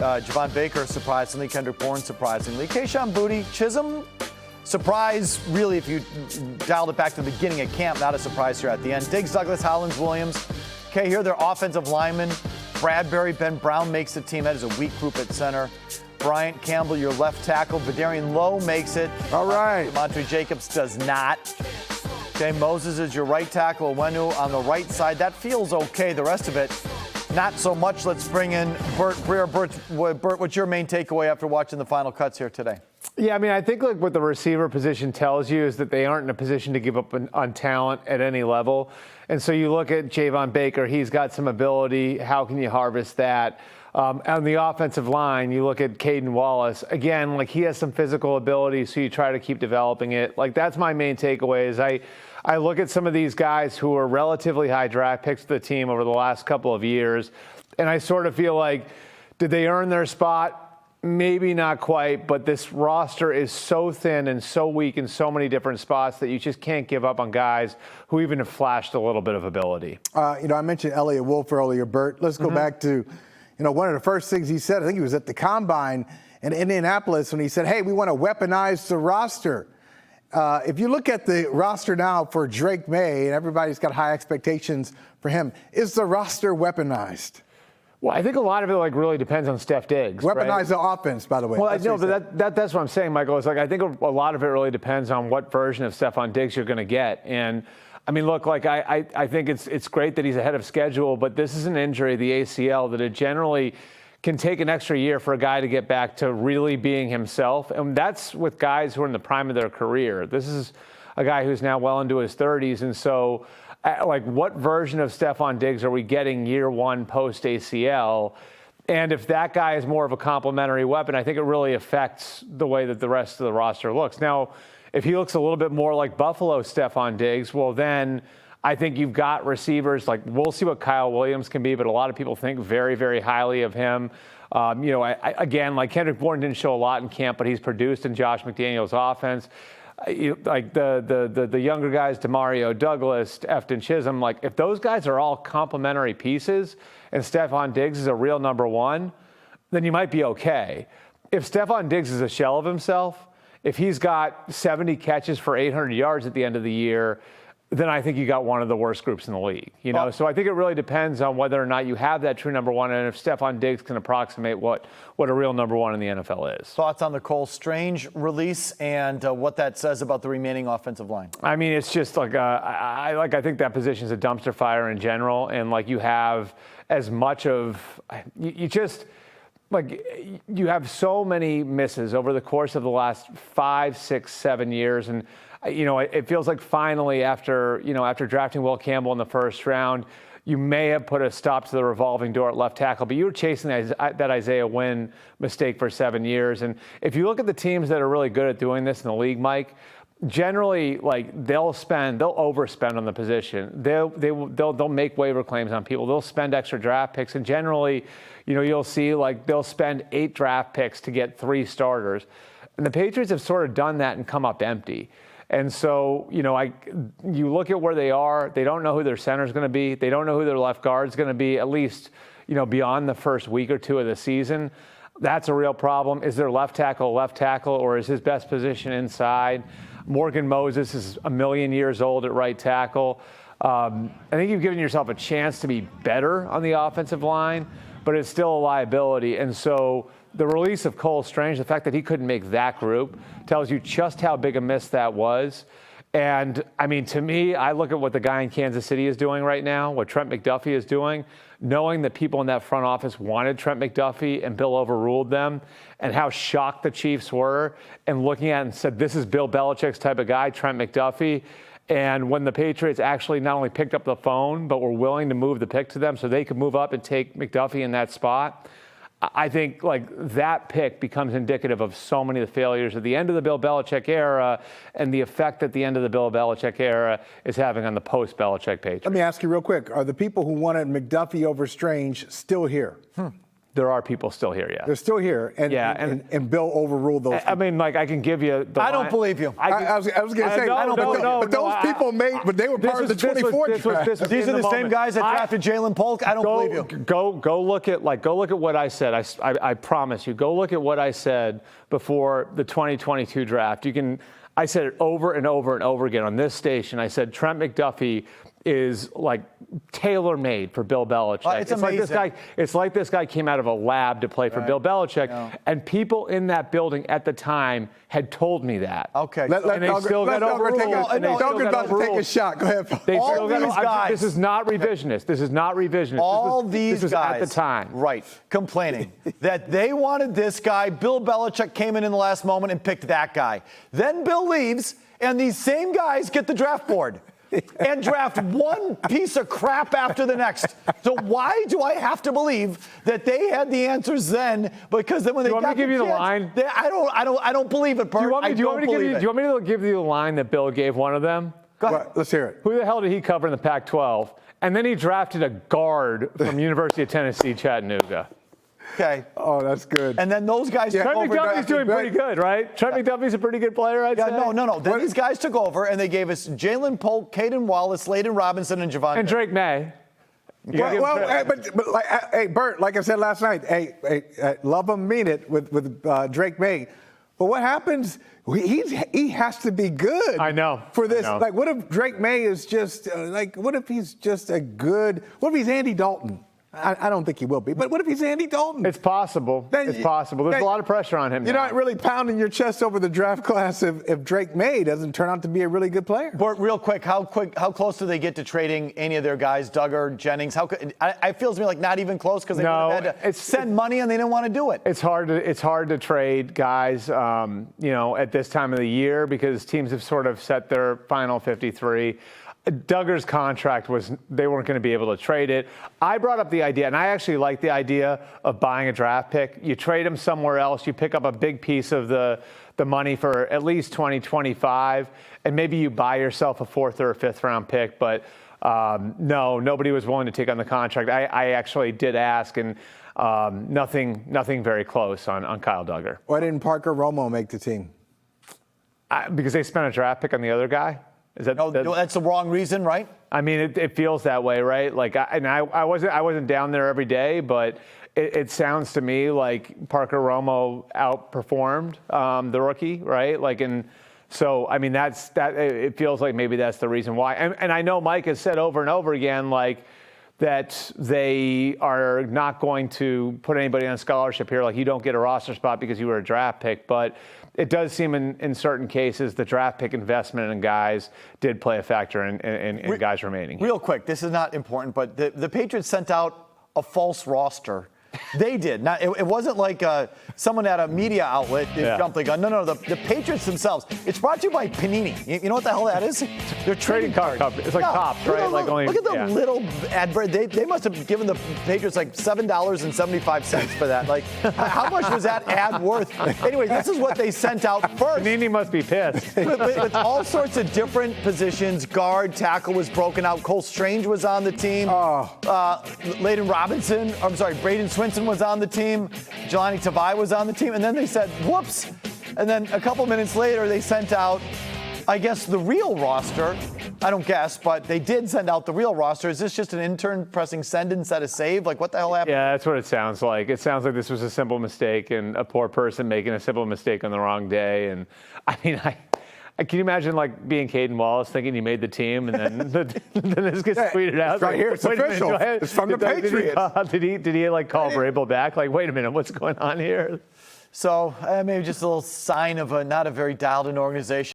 Javon Baker, surprisingly. Kendrick Bourne, surprisingly. Kayshon Boutte, Chisholm, surprise, really, if you dialed it back to the beginning of camp, not a surprise here at the end. Diggs, Douglas, Hollins, Williams. Okay, here they're offensive linemen. Bradbury, Ben Brown makes the team. That is a weak group at center. Bryant Campbell, your left tackle. Vidarian Lowe makes it. All right. Montre Jacobs does not. Okay, Moses is your right tackle. Wenu on the right side. That feels okay. The rest of it, not so much. Let's bring in Bert Breer. Bert, what's your main takeaway after watching the final cuts here today? Yeah, I mean, I think like what the receiver position tells you is that they aren't in a position to give up on talent at any level. And so you look at Javon Baker, he's got some ability. How can you harvest that? On the offensive line, you look at Caden Wallace. Again, like he has some physical ability, so you try to keep developing it. Like that's my main takeaway is I look at some of these guys who are relatively high draft picks to the team over the last couple of years, and I sort of feel like, did they earn their spot? Maybe not quite, but this roster is so thin and so weak in so many different spots that you just can't give up on guys who even have flashed a little bit of ability. I mentioned Elliott Wolf earlier, Bert. Let's go back to, one of the first things he said, I think he was at the Combine in Indianapolis when he said, hey, we want to weaponize the roster. If you look at the roster now for Drake May, and everybody's got high expectations for him, is the roster weaponized? Well, I think a lot of it really depends on Steph Diggs. Weaponize right? the offense, by the way. Well, I know, but that's what I'm saying, Michael. It's I think a lot of it really depends on what version of Stephon Diggs you're going to get. And I mean, look, I think it's great that he's ahead of schedule, but this is an injury, the ACL, that it generally can take an extra year for a guy to get back to really being himself. And that's with guys who are in the prime of their career. This is a guy who's now well into his 30s. And so, what version of Stephon Diggs are we getting year one post ACL? And if that guy is more of a complementary weapon, I think it really affects the way that the rest of the roster looks. Now, if he looks a little bit more like Buffalo Stephon Diggs, well, then I think you've got receivers we'll see what Kyle Williams can be, but a lot of people think very, very highly of him. Again, Kendrick Bourne didn't show a lot in camp, but he's produced in Josh McDaniels' offense. The younger guys, Demario Douglas, Efton Chisholm, if those guys are all complementary pieces and Stephon Diggs is a real number one, then you might be okay. If Stephon Diggs is a shell of himself, if he's got 70 catches for 800 yards at the end of the year, then I think you got one of the worst groups in the league. So I think it really depends on whether or not you have that true number one, and if Stephon Diggs can approximate what a real number one in the NFL is. Thoughts on the Cole Strange release and what that says about the remaining offensive line? I mean, it's just I think that position is a dumpster fire in general, and you have as much of you have so many misses over the course of the last 5, 6, 7 years, and it feels like finally after drafting Will Campbell in the first round, you may have put a stop to the revolving door at left tackle, but you were chasing that Isaiah Wynn mistake for 7 years. And if you look at the teams that are really good at doing this in the league, Mike, generally they'll overspend on the position. They'll make waiver claims on people. They'll spend extra draft picks, and generally, you'll see they'll spend 8 draft picks to get 3 starters. And the Patriots have sort of done that and come up empty. And so, you look at where they are. They don't know who their center is going to be. They don't know who their left guard is going to be, at least, beyond the first week or two of the season. That's a real problem. Is their left tackle, or is his best position inside? Morgan Moses is a million years old at right tackle. I think you've given yourself a chance to be better on the offensive line, but it's still a liability. And so the release of Cole Strange, the fact that he couldn't make that group, tells you just how big a miss that was. And, I mean, to me, I look at what the guy in Kansas City is doing right now, what Trent McDuffie is doing, knowing that people in that front office wanted Trent McDuffie and Bill overruled them, and how shocked the Chiefs were, and looking at it and said, this is Bill Belichick's type of guy, Trent McDuffie. And when the Patriots actually not only picked up the phone, but were willing to move the pick to them so they could move up and take McDuffie in that spot, I think that pick becomes indicative of so many of the failures at the end of the Bill Belichick era and the effect that the end of the Bill Belichick era is having on the post-Belichick Patriots. Let me ask you real quick. Are the people who wanted McDuffie over Strange still here? There are people still here, yeah. They're still here, and Bill overruled those. I mean, like, I can give you the I don't believe you. I was going to say, but those people but they were part of the 24 draft. These are the same guys that drafted Jalen Polk. I don't believe you. Go look at what I said. I promise you. Go look at what I said before the 2022 draft. I said it over and over and over again on this station. I said Trent McDuffie is like tailor-made for Bill Belichick. It's amazing. It's like this guy came out of a lab to play for Bill Belichick, and people in that building at the time had told me that. Okay, and they still got overruled. Felger's about to take a shot. Go ahead. All these guys. This is not revisionist. This is not revisionist. All these guys at the time, right, complaining that they wanted this guy. Bill Belichick came in the last moment and picked that guy. Then Bill leaves, and these same guys get the draft board. And draft one piece of crap after the next. So why do I have to believe that they had the answers then? Because then when they got me to give you the line? I don't believe it, Bert. Do you want me to give you the line that Bill gave one of them? Go ahead. Well, let's hear it. Who the hell did he cover in the Pac-12? And then he drafted a guard from University of Tennessee, Chattanooga. Okay. Oh, that's good. And then those guys took Trent over. McDuffie's doing pretty good, right? Trent McDuffie's a pretty good player, I'd say. No. Then these guys took over, and they gave us Jalen Polk, Caden Wallace, Layden Robinson, and Javon. And Drake May. Hey, Bert, like I said last night, love him, mean it with Drake May. But what happens? He has to be good. I know. For this, like, what if Drake May is just what if he's just a good? What if he's Andy Dalton? I don't think he will be, but what if he's Andy Dalton? It's possible. It's possible. There's a lot of pressure on him. You're not really pounding your chest over the draft class if Drake May doesn't turn out to be a really good player. Bert, real quick, how close do they get to trading any of their guys, Duggar, Jennings? I feels to me like not even close because they had to send money and they didn't want to do it. It's hard to trade guys, at this time of the year because teams have sort of set their final 53. Duggar's contract they weren't going to be able to trade it. I brought up the idea, and I actually like the idea of buying a draft pick. You trade him somewhere else. You pick up a big piece of the money for at least 2025, and maybe you buy yourself a 4th or a 5th round pick. But no, nobody was willing to take on the contract. I actually did ask, and nothing very close on Kyle Duggar. Why didn't Parker Romo make the team? Because they spent a draft pick on the other guy. That's the wrong reason, right? I mean, it feels that way, right? Like, I wasn't down there every day, but it sounds to me like Parker Romo outperformed the rookie, right? Like, and so I mean, it feels like maybe that's the reason why. And I know Mike has said over and over again, like, that they are not going to put anybody on scholarship here. Like, you don't get a roster spot because you were a draft pick. But it does seem in certain cases the draft pick investment in guys did play a factor in guys remaining. Real quick, this is not important, but the Patriots sent out a false roster. They did. It wasn't like someone at a media outlet jumped the gun. No, the Patriots themselves. It's brought to you by Panini. You know what the hell that is? They're trading cards. It's like Tops, right? Look at the little advert. They must have given the Patriots like $7.75 for that. Like, how much was that ad worth? Anyway, this is what they sent out first. Panini must be pissed. With all sorts of different positions. Guard, tackle was broken out. Cole Strange was on the team. Layden Robinson. I'm sorry, Braden Swinson was on the team. Jelani Tavai was on the team. And then they said, whoops. And then a couple minutes later, they sent out, I guess, the real roster. I don't guess, but they did send out the real roster. Is this just an intern pressing send instead of save? Like, what the hell happened? Yeah, that's what it sounds like. It sounds like this was a simple mistake and a poor person making a simple mistake on the wrong day. And I mean, can you imagine, like, being Caden Wallace thinking he made the team and then this gets tweeted out? It's right here. It's official. It's from the Patriots. Did he like call Vrabel back? Like, wait a minute, what's going on here? So maybe just a little sign of not a very dialed-in organization.